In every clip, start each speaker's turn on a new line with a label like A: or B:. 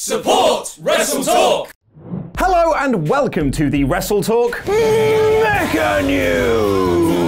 A: Support WrestleTalk!
B: Hello and welcome to the WrestleTalk Mecha News!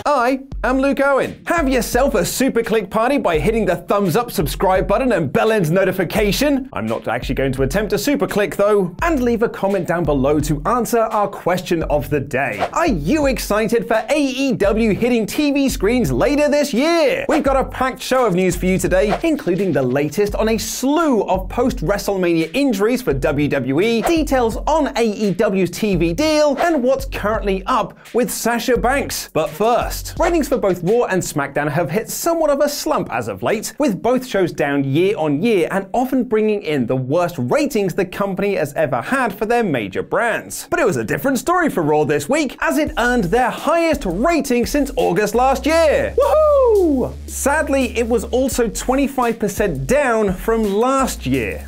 B: I am Luke Owen. Have yourself a super click party by hitting the thumbs up subscribe button and bell end notification. I'm not actually going to attempt a super click though. And leave a comment down below to answer our question of the day. Are you excited for AEW hitting TV screens later this year? We've got a packed show of news for you today, including the latest on a slew of post-WrestleMania injuries for WWE, details on AEW's TV deal, and what's currently up with Sasha Banks. But first, ratings for both Raw and SmackDown have hit somewhat of a slump as of late, with both shows down year on year and often bringing in the worst ratings the company has ever had for their major brands. But it was a different story for Raw this week, as it earned their highest rating since August last year. Woohoo! Sadly, it was also 25% down from last year.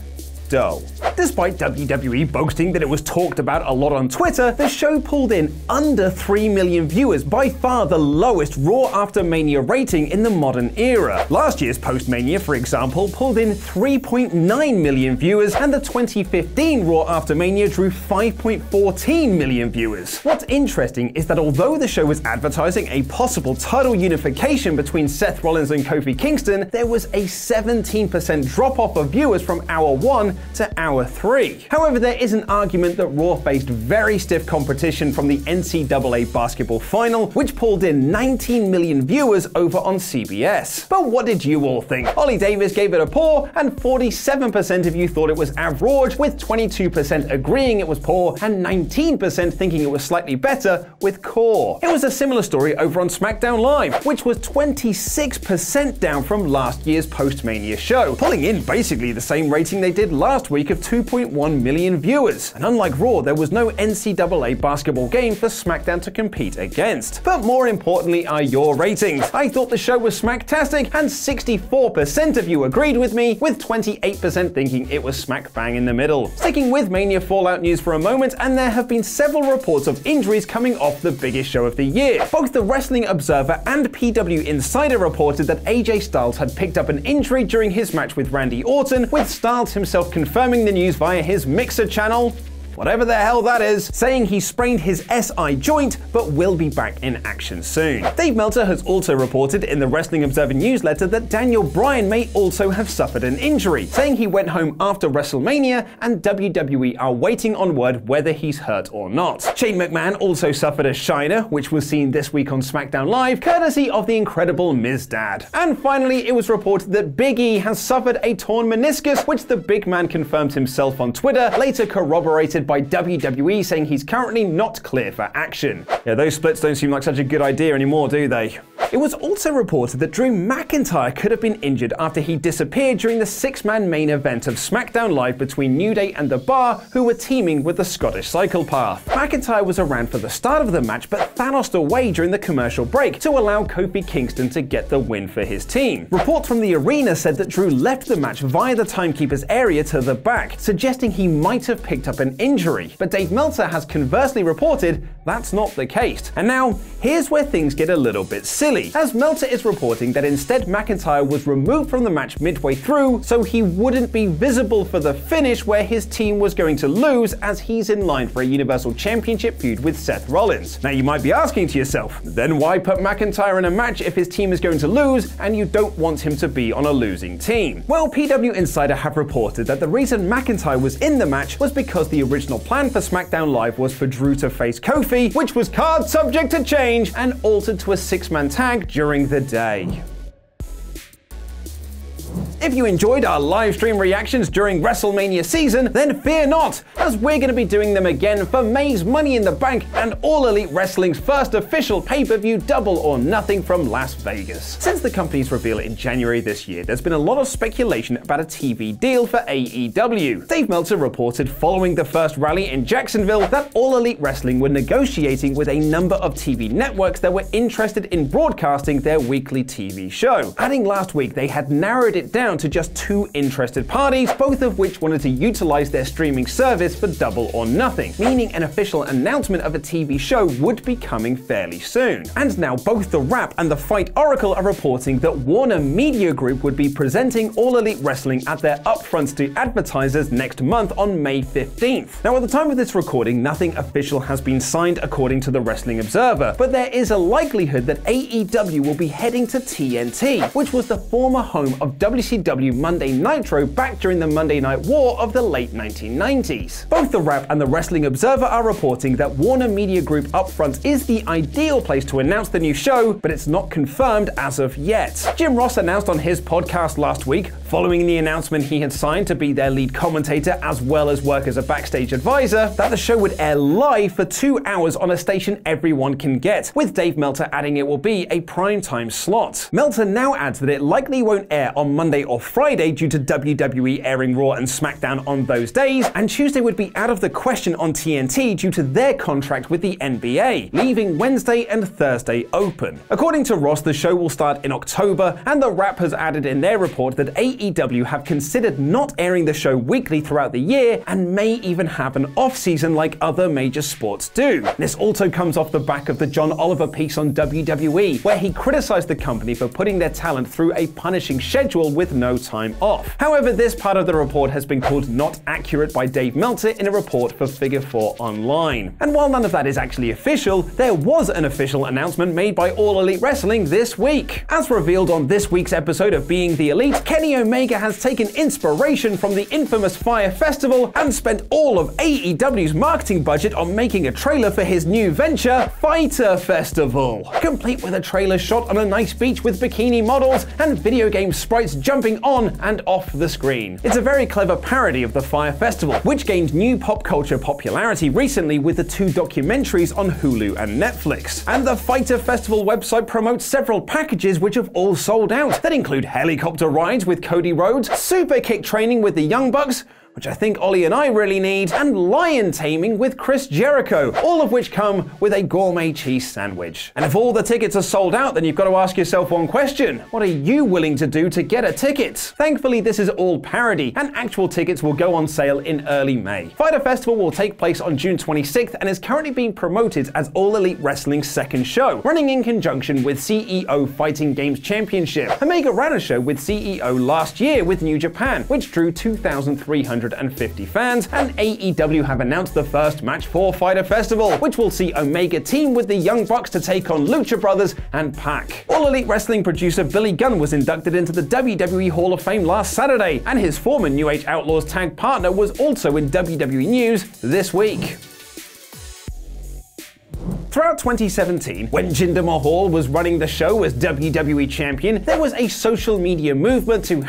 B: Dull. Despite WWE boasting that it was talked about a lot on Twitter, the show pulled in under 3 million viewers, by far the lowest Raw after Mania rating in the modern era. Last year's post-Mania, for example, pulled in 3.9 million viewers, and the 2015 Raw after Mania drew 5.14 million viewers. What's interesting is that although the show was advertising a possible title unification between Seth Rollins and Kofi Kingston, there was a 17% drop-off of viewers from hour 1 to hour 3. However, there is an argument that Raw faced very stiff competition from the NCAA basketball final, which pulled in 19 million viewers over on CBS. But what did you all think? Ollie Davis gave it a poor, and 47% of you thought it was average, with 22% agreeing it was poor, and 19% thinking it was slightly better, with core. It was a similar story over on SmackDown Live, which was 26% down from last year's post-Mania show, pulling in basically the same rating they did last week of 2.1 million viewers. And unlike Raw, there was no NCAA basketball game for SmackDown to compete against. But more importantly are your ratings. I thought the show was smacktastic, and 64% of you agreed with me, with 28% thinking it was smack bang in the middle. Sticking with Mania Fallout news for a moment, and there have been several reports of injuries coming off the biggest show of the year. Both the Wrestling Observer and PW Insider reported that AJ Styles had picked up an injury during his match with Randy Orton, with Styles himself confirming the news via his Mixer channel, whatever the hell that is, saying he sprained his SI joint but will be back in action soon. Dave Meltzer has also reported in the Wrestling Observer newsletter that Daniel Bryan may also have suffered an injury, saying he went home after WrestleMania and WWE are waiting on word whether he's hurt or not. Shane McMahon also suffered a shiner, which was seen this week on SmackDown Live, courtesy of the incredible Miz Dad. And finally, it was reported that Big E has suffered a torn meniscus, which the big man confirmed himself on Twitter, later corroborated by WWE, saying he's currently not clear for action. Yeah, those splits don't seem like such a good idea anymore, do they? It was also reported that Drew McIntyre could have been injured after he disappeared during the 6-man main event of SmackDown Live between New Day and The Bar, who were teaming with the Scottish Psychopath. McIntyre was around for the start of the match, but Thanos'd away during the commercial break to allow Kofi Kingston to get the win for his team. Reports from the arena said that Drew left the match via the timekeeper's area to the back, suggesting he might have picked up an injury. But Dave Meltzer has conversely reported that's not the case. And now, here's where things get a little bit silly, as Meltzer is reporting that instead McIntyre was removed from the match midway through so he wouldn't be visible for the finish where his team was going to lose, as he's in line for a Universal Championship feud with Seth Rollins. Now you might be asking to yourself, then why put McIntyre in a match if his team is going to lose and you don't want him to be on a losing team? Well, PW Insider have reported that the reason McIntyre was in the match was because the original plan for SmackDown Live was for Drew to face Kofi, which was card subject to change and altered to a 6-man tag during the day. If you enjoyed our live stream reactions during WrestleMania season, then fear not, as we're going to be doing them again for May's Money in the Bank and All Elite Wrestling's first official pay-per-view Double or Nothing from Las Vegas. Since the company's reveal in January this year, there's been a lot of speculation about a TV deal for AEW. Dave Meltzer reported following the first rally in Jacksonville that All Elite Wrestling were negotiating with a number of TV networks that were interested in broadcasting their weekly TV show, adding last week they had narrowed it down down to just 2 interested parties, both of which wanted to utilize their streaming service for double or nothing, meaning an official announcement of a TV show would be coming fairly soon. And now both The Wrap and the Fight Oracle are reporting that Warner Media Group would be presenting All Elite Wrestling at their upfronts to advertisers next month on May 15th. Now, at the time of this recording, nothing official has been signed according to the Wrestling Observer, but there is a likelihood that AEW will be heading to TNT, which was the former home of WCW Monday Nitro back during the Monday Night War of the late 1990s. Both The Wrap and the Wrestling Observer are reporting that Warner Media Group upfront is the ideal place to announce the new show, but it's not confirmed as of yet. Jim Ross announced on his podcast last week, following the announcement he had signed to be their lead commentator as well as work as a backstage advisor, that the show would air live for 2 hours on a station everyone can get, with Dave Meltzer adding it will be a primetime slot. Meltzer now adds that it likely won't air on Monday or Friday due to WWE airing Raw and SmackDown on those days, and Tuesday would be out of the question on TNT due to their contract with the NBA, leaving Wednesday and Thursday open. According to Ross, the show will start in October, and The Wrap has added in their report that AEW have considered not airing the show weekly throughout the year and may even have an off-season like other major sports do. This also comes off the back of the John Oliver piece on WWE, where he criticized the company for putting their talent through a punishing schedule with no time off. However, this part of the report has been called not accurate by Dave Meltzer in a report for Figure 4 Online. And while none of that is actually official, there was an official announcement made by All Elite Wrestling this week. As revealed on this week's episode of Being the Elite, Kenny Omega has taken inspiration from the infamous Fyre Festival and spent all of AEW's marketing budget on making a trailer for his new venture, FYTER Festival, complete with a trailer shot on a nice beach with bikini models and video game sprites jumping on and off the screen. It's a very clever parody of the Fyre Festival, which gained new pop culture popularity recently with the 2 documentaries on Hulu and Netflix. And the FYTER Festival website promotes several packages which have all sold out, that include helicopter rides with Cody Rhodes, super kick training with the Young Bucks, which I think Ollie and I really need, and lion taming with Chris Jericho, all of which come with a gourmet cheese sandwich. And if all the tickets are sold out, then you've got to ask yourself one question: what are you willing to do to get a ticket? Thankfully, this is all parody, and actual tickets will go on sale in early May. FYTER Festival will take place on June 26th and is currently being promoted as All Elite Wrestling's second show, running in conjunction with CEO Fighting Games Championship. Omega ran a show with CEO last year with New Japan, which drew 2,350 fans, and AEW have announced the first match for FYTER Festival, which will see Omega team with the Young Bucks to take on Lucha Brothers and Pac. All Elite Wrestling producer Billy Gunn was inducted into the WWE Hall of Fame last Saturday, and his former New Age Outlaws tag partner was also in WWE news this week. Throughout 2017, when Jinder Mahal was running the show as WWE Champion, there was a social media movement to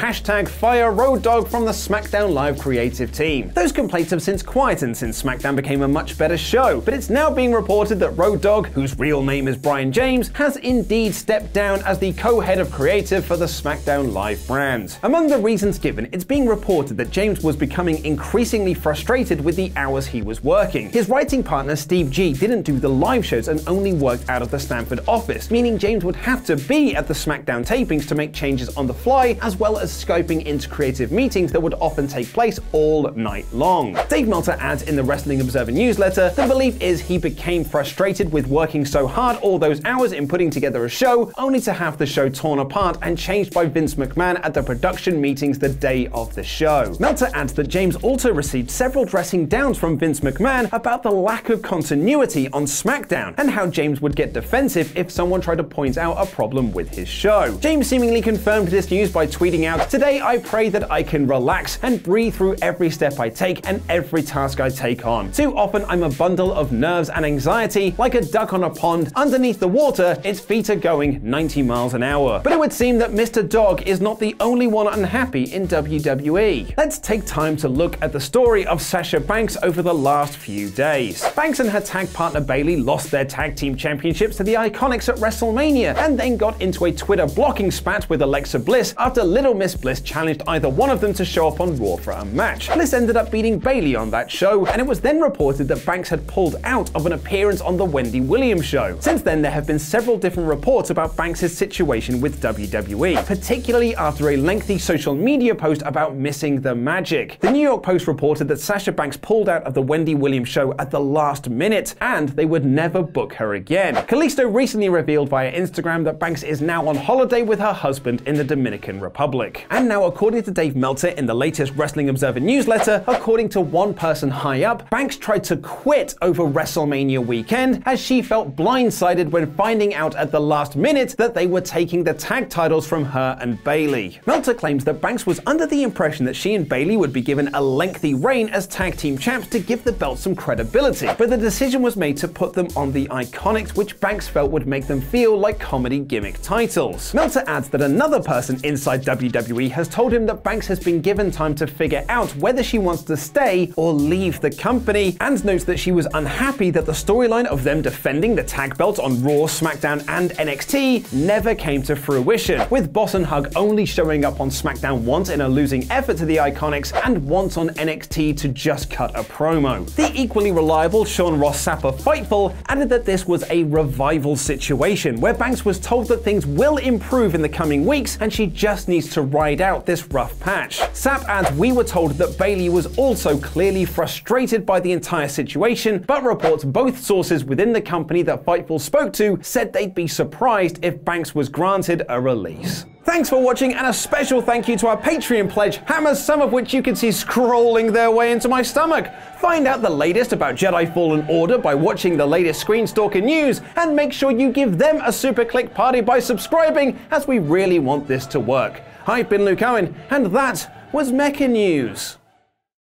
B: #fire Road Dogg from the SmackDown Live creative team. Those complaints have since quietened since SmackDown became a much better show, but it's now being reported that Road Dogg, whose real name is Brian James, has indeed stepped down as the co-head of creative for the SmackDown Live brand. Among the reasons given, it's being reported that James was becoming increasingly frustrated with the hours he was working. His writing partner Steve G didn't do the live shows and only worked out of the Stamford office, meaning James would have to be at the SmackDown tapings to make changes on the fly, as well as scoping into creative meetings that would often take place all night long. Dave Meltzer adds in the Wrestling Observer newsletter, the belief is he became frustrated with working so hard all those hours in putting together a show, only to have the show torn apart and changed by Vince McMahon at the production meetings the day of the show. Meltzer adds that James also received several dressing downs from Vince McMahon about the lack of continuity on SmackDown, and how James would get defensive if someone tried to point out a problem with his show. James seemingly confirmed this news by tweeting out, "Today I pray that I can relax and breathe through every step I take and every task I take on. Too often I'm a bundle of nerves and anxiety, like a duck on a pond. Underneath the water, its feet are going 90 miles an hour. But it would seem that Mr. Dogg is not the only one unhappy in WWE. Let's take time to look at the story of Sasha Banks over the last few days. Banks and her tag partner Bayley lost lost their tag team championships to the Iconics at WrestleMania, and then got into a Twitter blocking spat with Alexa Bliss after Little Miss Bliss challenged either one of them to show up on Raw for a match. Bliss ended up beating Bayley on that show, and it was then reported that Banks had pulled out of an appearance on the Wendy Williams show. Since then, there have been several different reports about Banks' situation with WWE, particularly after a lengthy social media post about missing the magic. The New York Post reported that Sasha Banks pulled out of the Wendy Williams show at the last minute, and they would never book her again. Kalisto recently revealed via Instagram that Banks is now on holiday with her husband in the Dominican Republic. And now, according to Dave Meltzer in the latest Wrestling Observer newsletter, according to one person high up, Banks tried to quit over WrestleMania weekend as she felt blindsided when finding out at the last minute that they were taking the tag titles from her and Bayley. Meltzer claims that Banks was under the impression that she and Bayley would be given a lengthy reign as tag team champs to give the belt some credibility, but the decision was made to put them on the Iconics, which Banks felt would make them feel like comedy gimmick titles. Meltzer adds that another person inside WWE has told him that Banks has been given time to figure out whether she wants to stay or leave the company, and notes that she was unhappy that the storyline of them defending the tag belts on Raw, SmackDown, and NXT never came to fruition, with Boss and Hug only showing up on SmackDown once in a losing effort to the Iconics and once on NXT to just cut a promo. The equally reliable Sean Ross Sapp of Fightful added that this was a revival situation, where Banks was told that things will improve in the coming weeks and she just needs to ride out this rough patch. Sapp adds, "We were told that Bayley was also clearly frustrated by the entire situation, but reports both sources within the company that Fightful spoke to said they'd be surprised if Banks was granted a release." Thanks for watching, and a special thank you to our Patreon pledge hammers, some of which you can see scrolling their way into my stomach. Find out the latest about Jedi Fallen Order by watching the latest Screenstalker news, and make sure you give them a super click party by subscribing, as we really want this to work. I've been Luke Owen, and that was Mecha News.